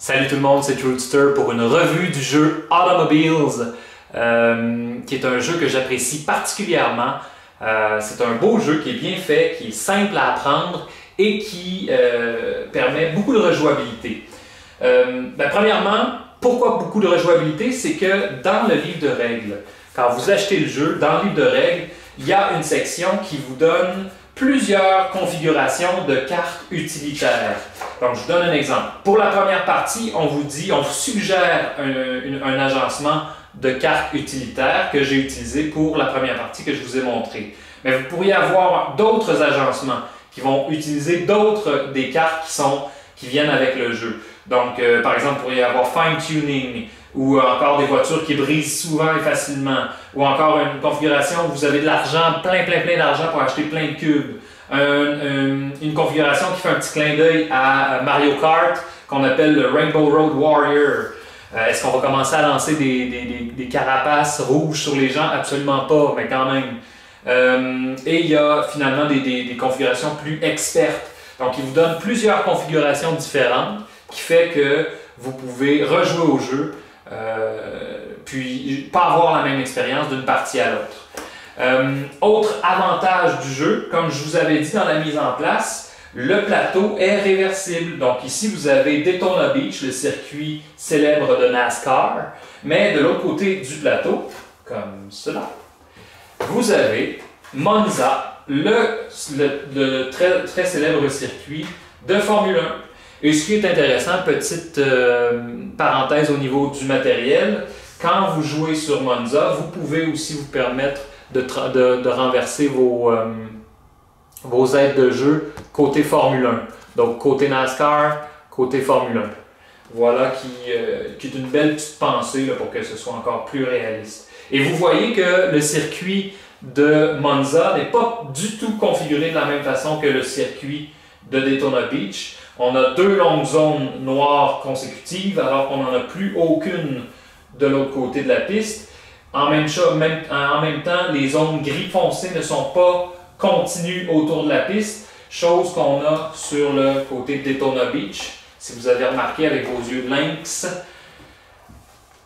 Salut tout le monde, c'est Truthster pour une revue du jeu Automobiles, qui est un jeu que j'apprécie particulièrement. C'est un beau jeu qui est bien fait, qui est simple à apprendre et qui permet beaucoup de rejouabilité. Premièrement, pourquoi beaucoup de rejouabilité? C'est que dans le livre de règles, quand vous achetez le jeu, dans le livre de règles, il y a une section qui vous donne plusieurs configurations de cartes utilitaires. Donc, je vous donne un exemple. Pour la première partie, on vous suggère un agencement de cartes utilitaires que j'ai utilisé pour la première partie que je vous ai montré. Mais vous pourriez avoir d'autres agencements qui vont utiliser d'autres des cartes qui viennent avec le jeu. Donc, par exemple, vous pourriez avoir Fine Tuning, ou encore des voitures qui brisent souvent et facilement, ou encore une configuration où vous avez de l'argent, plein d'argent pour acheter plein de cubes. Une configuration qui fait un petit clin d'œil à Mario Kart, qu'on appelle le Rainbow Road Warrior. Est-ce qu'on va commencer à lancer des carapaces rouges sur les gens? Absolument pas, mais quand même. Et il y a finalement des configurations plus expertes. Donc, il vous donne plusieurs configurations différentes, qui fait que vous pouvez rejouer au jeu, puis pas avoir la même expérience d'une partie à l'autre. Autre avantage du jeu, comme je vous avais dit dans la mise en place, le plateau est réversible. Donc ici, vous avez Daytona Beach, le circuit célèbre de NASCAR, mais de l'autre côté du plateau, comme cela, vous avez Monza, le très célèbre circuit de Formule 1. Et ce qui est intéressant, petite parenthèse au niveau du matériel, quand vous jouez sur Monza, vous pouvez aussi vous permettre de renverser vos aides de jeu côté Formule 1. Donc côté NASCAR, côté Formule 1. Voilà qui est une belle petite pensée là, pour que ce soit encore plus réaliste. Et vous voyez que le circuit de Monza n'est pas du tout configuré de la même façon que le circuit de Daytona Beach. On a deux longues zones noires consécutives alors qu'on n'en a plus aucune de l'autre côté de la piste. En même temps, les zones gris foncé ne sont pas continues autour de la piste, chose qu'on a sur le côté de Daytona Beach. Si vous avez remarqué avec vos yeux de lynx,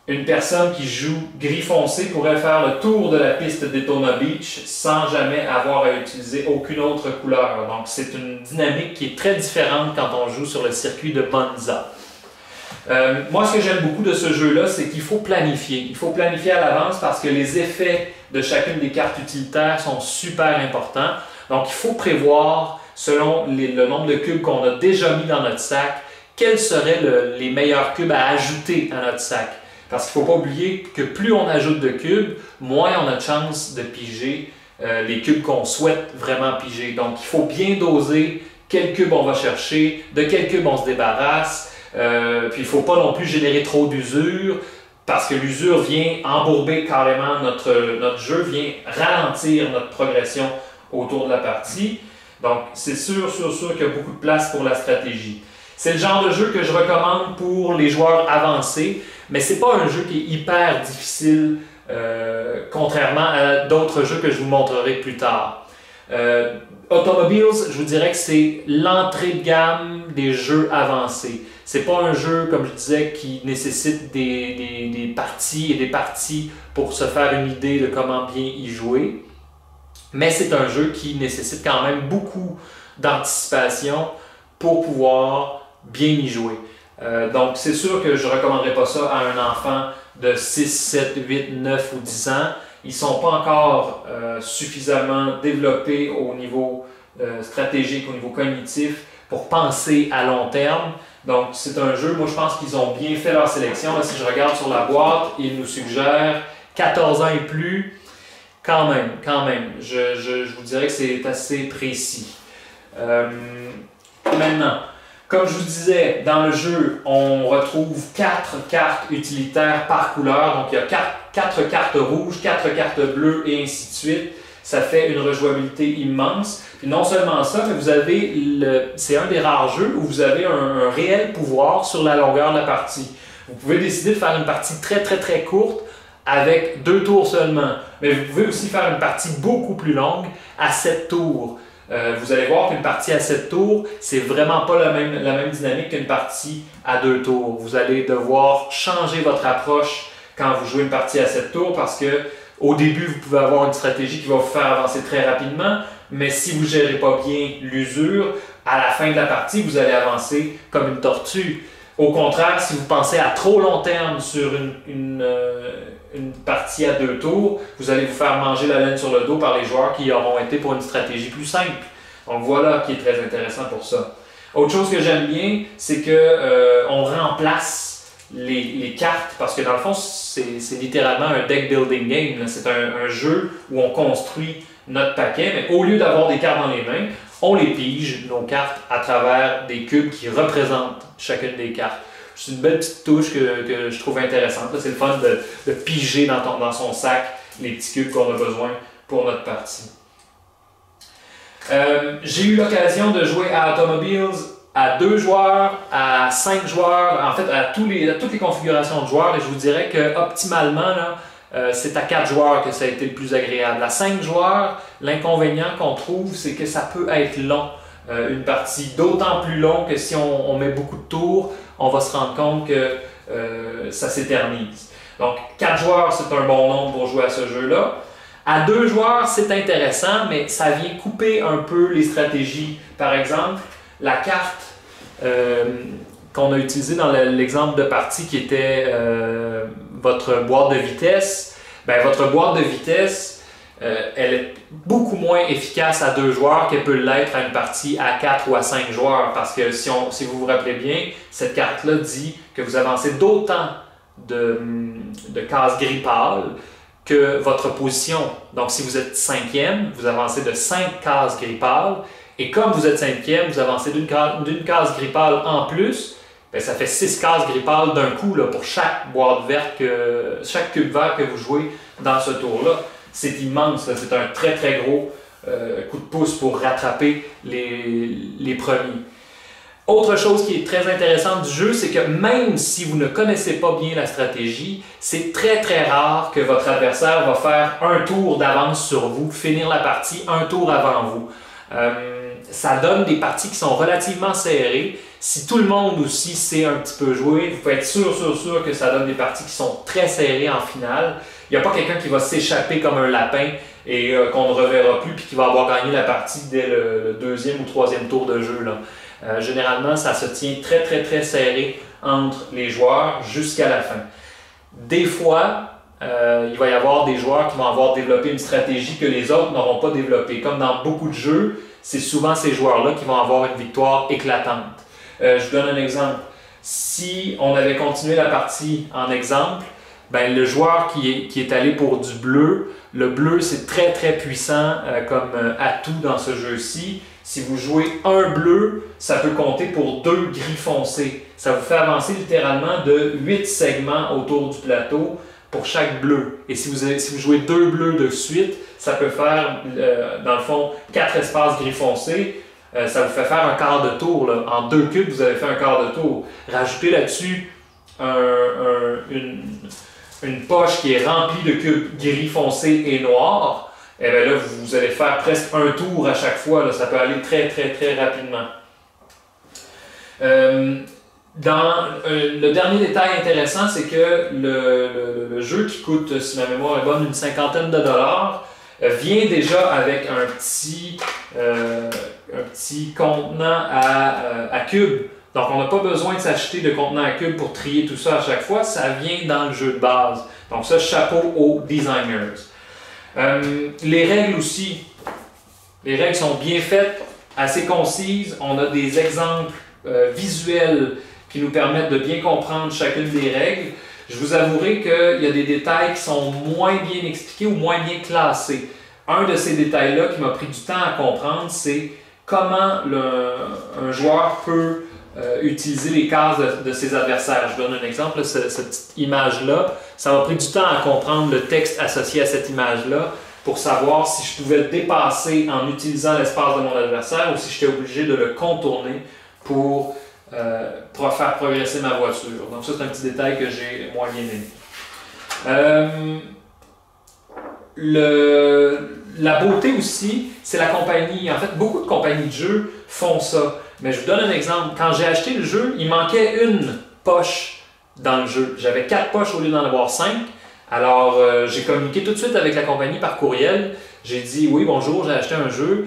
une personne qui joue gris foncé pourrait faire le tour de la piste de Daytona Beach sans jamais avoir à utiliser aucune autre couleur. Donc c'est une dynamique qui est très différente quand on joue sur le circuit de Monza. Moi, ce que j'aime beaucoup de ce jeu-là, c'est qu'il faut planifier. Il faut planifier à l'avance parce que les effets de chacune des cartes utilitaires sont super importants. Donc il faut prévoir, selon le nombre de cubes qu'on a déjà mis dans notre sac, quels seraient les meilleurs cubes à ajouter à notre sac. Parce qu'il ne faut pas oublier que plus on ajoute de cubes, moins on a de chances de piger les cubes qu'on souhaite vraiment piger. Donc, il faut bien doser quels cubes on va chercher, de quels cubes on se débarrasse. Puis, il ne faut pas non plus générer trop d'usure, parce que l'usure vient embourber carrément notre jeu, vient ralentir notre progression autour de la partie. Donc, c'est sûr qu'il y a beaucoup de place pour la stratégie. C'est le genre de jeu que je recommande pour les joueurs avancés, mais ce n'est pas un jeu qui est hyper difficile, contrairement à d'autres jeux que je vous montrerai plus tard. Automobiles, je vous dirais que c'est l'entrée de gamme des jeux avancés. C'est pas un jeu, comme je disais, qui nécessite des parties et des parties pour se faire une idée de comment bien y jouer. Mais c'est un jeu qui nécessite quand même beaucoup d'anticipation pour pouvoir bien y jouer. Donc c'est sûr que je ne recommanderais pas ça à un enfant de 6, 7, 8, 9 ou 10 ans. Ils ne sont pas encore suffisamment développés au niveau stratégique, au niveau cognitif pour penser à long terme. Donc c'est un jeu, moi je pense qu'ils ont bien fait leur sélection. Là, si je regarde sur la boîte, ils nous suggèrent 14 ans et plus. Quand même, je vous dirais que c'est assez précis. Maintenant, comme je vous disais, dans le jeu, on retrouve 4 cartes utilitaires par couleur. Donc, il y a 4 cartes rouges, 4 cartes bleues et ainsi de suite. Ça fait une rejouabilité immense. Puis non seulement ça, mais vous avez c'est un des rares jeux où vous avez un réel pouvoir sur la longueur de la partie. Vous pouvez décider de faire une partie très courte avec 2 tours seulement. Mais vous pouvez aussi faire une partie beaucoup plus longue à 7 tours. vous allez voir qu'une partie à 7 tours, c'est vraiment pas la même dynamique qu'une partie à 2 tours. Vous allez devoir changer votre approche quand vous jouez une partie à 7 tours parce que au début, vous pouvez avoir une stratégie qui va vous faire avancer très rapidement, mais si vous ne gérez pas bien l'usure, à la fin de la partie, vous allez avancer comme une tortue. Au contraire, si vous pensez à trop long terme sur une partie à 2 tours, vous allez vous faire manger la laine sur le dos par les joueurs qui auront été pour une stratégie plus simple. Donc voilà qui est très intéressant pour ça. Autre chose que j'aime bien, c'est qu'on remplace les cartes, parce que dans le fond, c'est littéralement un deck building game. C'est un jeu où on construit notre paquet, mais au lieu d'avoir des cartes dans les mains, on les pige, nos cartes, à travers des cubes qui représentent chacune des cartes. C'est une belle petite touche que je trouve intéressante. C'est le fun de piger dans son sac les petits cubes qu'on a besoin pour notre partie. J'ai eu l'occasion de jouer à Automobiles à 2 joueurs, à 5 joueurs, en fait à toutes les configurations de joueurs, et je vous dirais que optimalement, c'est à 4 joueurs que ça a été le plus agréable. À 5 joueurs, l'inconvénient qu'on trouve, c'est que ça peut être long, une partie. D'autant plus long que si on met beaucoup de tours, on va se rendre compte que ça s'éternise. Donc 4 joueurs, c'est un bon nombre pour jouer à ce jeu-là. À 2 joueurs, c'est intéressant, mais ça vient couper un peu les stratégies. Par exemple, la carte qu'on a utilisée dans l'exemple de partie qui était votre boîte de vitesse, votre boîte de vitesse, elle est beaucoup moins efficace à 2 joueurs qu'elle peut l'être à une partie à 4 ou à 5 joueurs. Parce que si vous vous rappelez bien, cette carte-là dit que vous avancez d'autant de cases gris pâles que votre position. Donc si vous êtes 5e, vous avancez de 5 cases gris pâles. Et comme vous êtes 5e, vous avancez d'une case gris pâle en plus. Ça fait 6 cases gris pâles d'un coup là, pour chaque boîte verte, chaque cube vert que vous jouez dans ce tour-là. C'est immense, c'est un très très gros coup de pouce pour rattraper les premiers. Autre chose qui est très intéressante du jeu, c'est que même si vous ne connaissez pas bien la stratégie, c'est très très rare que votre adversaire va faire un tour d'avance sur vous, finir la partie un tour avant vous. Ça donne des parties qui sont relativement serrées. Si tout le monde aussi sait un petit peu jouer, vous pouvez être sûr que ça donne des parties qui sont très serrées en finale. Il n'y a pas quelqu'un qui va s'échapper comme un lapin et qu'on ne reverra plus puis qui va avoir gagné la partie dès le 2e ou 3e tour de jeu, là. Généralement, ça se tient très très très serré entre les joueurs jusqu'à la fin. Des fois, il va y avoir des joueurs qui vont avoir développé une stratégie que les autres n'auront pas développée. Comme dans beaucoup de jeux, c'est souvent ces joueurs-là qui vont avoir une victoire éclatante. Je vous donne un exemple. Si on avait continué la partie en exemple, le joueur qui est allé pour du bleu, le bleu c'est très très puissant comme atout dans ce jeu-ci. Si vous jouez un bleu, ça peut compter pour 2 gris foncés. Ça vous fait avancer littéralement de 8 segments autour du plateau pour chaque bleu. Et si vous jouez 2 bleus de suite, ça peut faire, dans le fond, 4 espaces gris foncés. Ça vous fait faire un quart de tour. Là. En 2 cubes, vous avez fait un quart de tour. Rajoutez là-dessus une poche qui est remplie de cubes gris foncé et noirs. Et bien là, vous allez faire presque un tour à chaque fois. Là. Ça peut aller très, très, très rapidement. Le dernier détail intéressant, c'est que le jeu qui coûte, si ma mémoire est bonne, une cinquantaine de dollars, vient déjà avec un petit contenant à cubes. Donc on n'a pas besoin de s'acheter de contenant à cubes pour trier tout ça à chaque fois, ça vient dans le jeu de base. Donc ça, chapeau aux designers. Les règles aussi, les règles sont bien faites, assez concises, on a des exemples visuels qui nous permettent de bien comprendre chacune des règles. Je vous avouerai qu'il y a des détails qui sont moins bien expliqués ou moins bien classés. Un de ces détails-là qui m'a pris du temps à comprendre, c'est comment un joueur peut utiliser les cases de ses adversaires. Je vous donne un exemple, cette petite image-là. Ça m'a pris du temps à comprendre le texte associé à cette image-là pour savoir si je pouvais le dépasser en utilisant l'espace de mon adversaire ou si j'étais obligé de le contourner pour faire progresser ma voiture. Donc ça, c'est un petit détail que j'ai moins bien aimé. la beauté aussi, c'est la compagnie. En fait, beaucoup de compagnies de jeux font ça. Mais je vous donne un exemple. Quand j'ai acheté le jeu, il manquait une poche dans le jeu. J'avais 4 poches au lieu d'en avoir 5. Alors, j'ai communiqué tout de suite avec la compagnie par courriel. J'ai dit, oui, bonjour, j'ai acheté un jeu,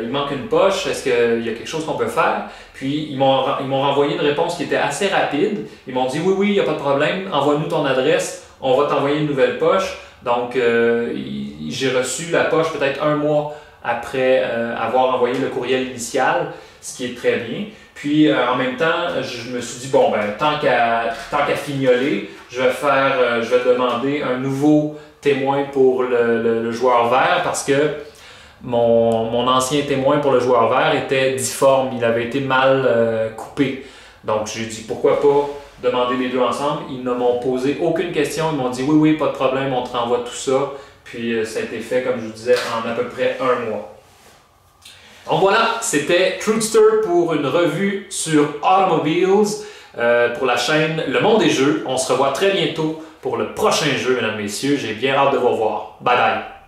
il manque une poche, est-ce qu'il y a quelque chose qu'on peut faire? Puis, ils m'ont renvoyé une réponse qui était assez rapide. Ils m'ont dit, oui, oui, il n'y a pas de problème, envoie-nous ton adresse, on va t'envoyer une nouvelle poche. Donc, j'ai reçu la poche peut-être 1 mois après avoir envoyé le courriel initial, ce qui est très bien. Puis, en même temps, je me suis dit, bon, ben, tant qu'à fignoler, je vais demander un nouveau témoin pour le joueur vert parce que mon ancien témoin pour le joueur vert était difforme, il avait été mal coupé. Donc, j'ai dit, pourquoi pas demander les deux ensemble. Ils ne m'ont posé aucune question, ils m'ont dit, oui, oui, pas de problème, on te renvoie tout ça. Puis, ça a été fait, comme je vous disais, en à peu près 1 mois. Donc voilà, c'était Truthster pour une revue sur Automobiles pour la chaîne Le Monde des Jeux. On se revoit très bientôt pour le prochain jeu, mesdames et messieurs. J'ai bien hâte de vous revoir. Bye bye!